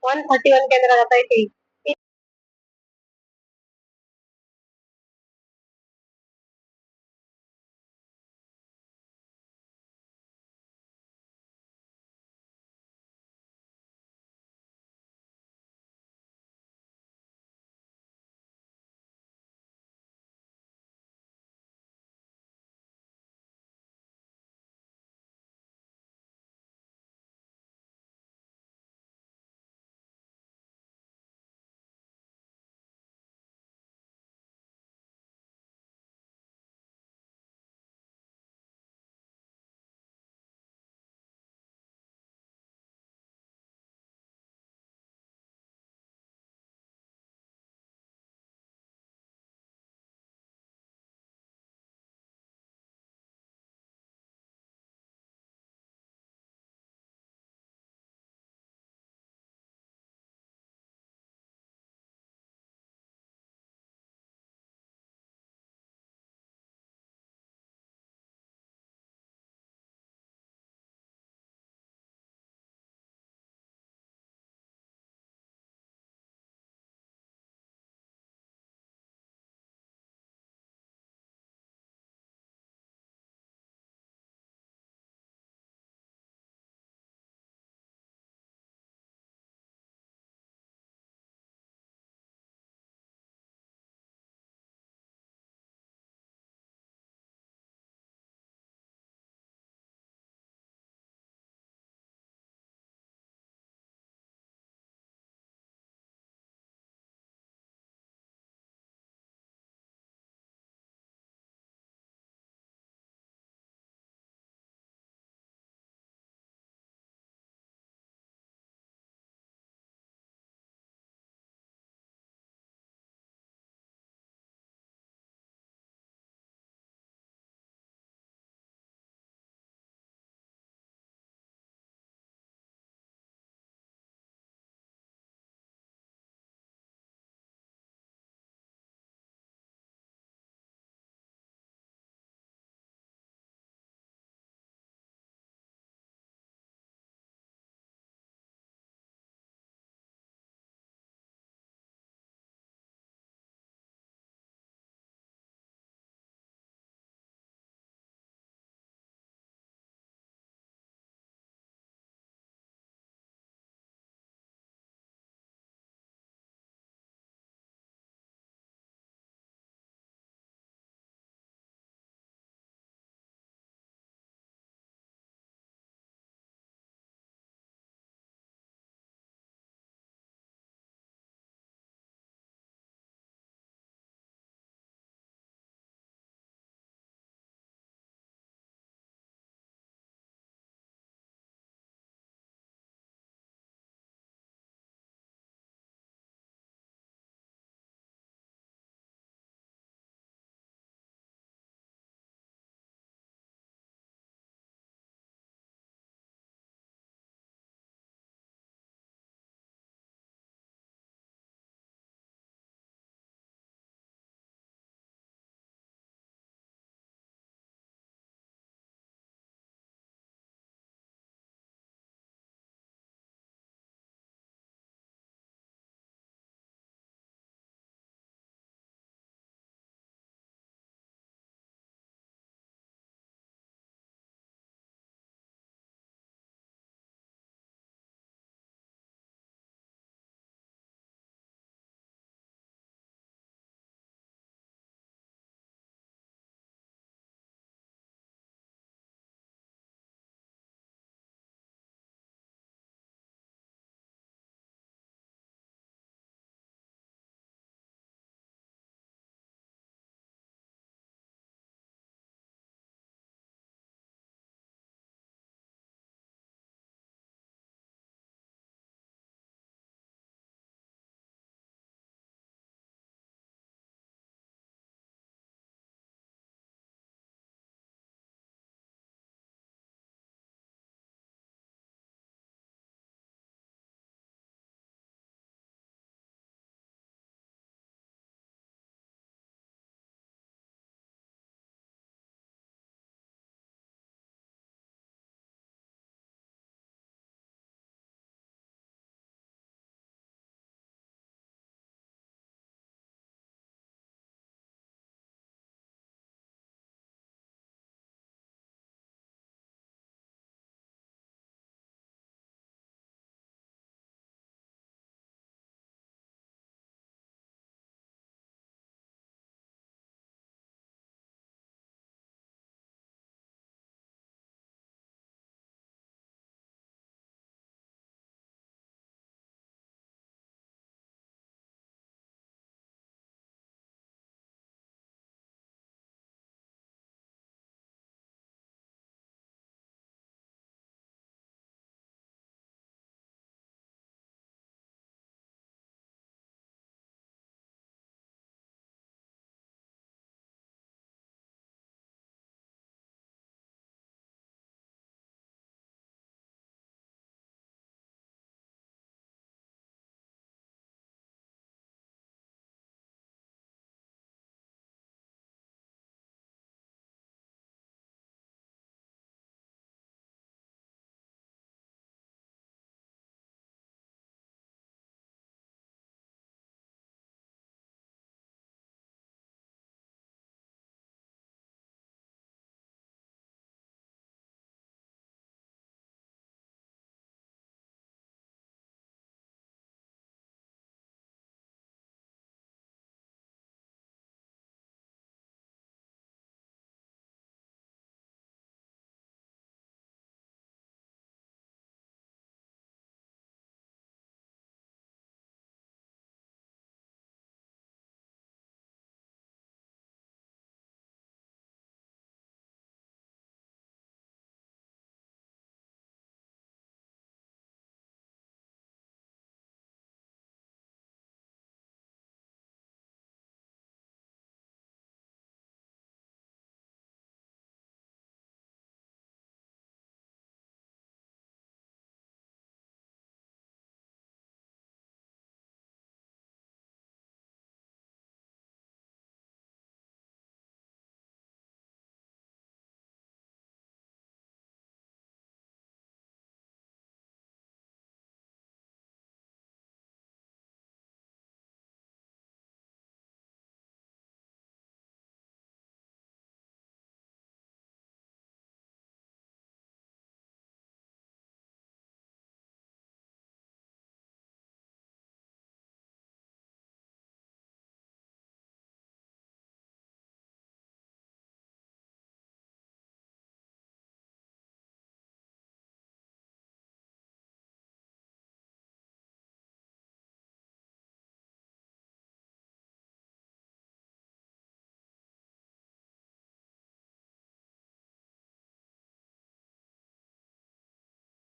131 के अंदर आ जाता है टी।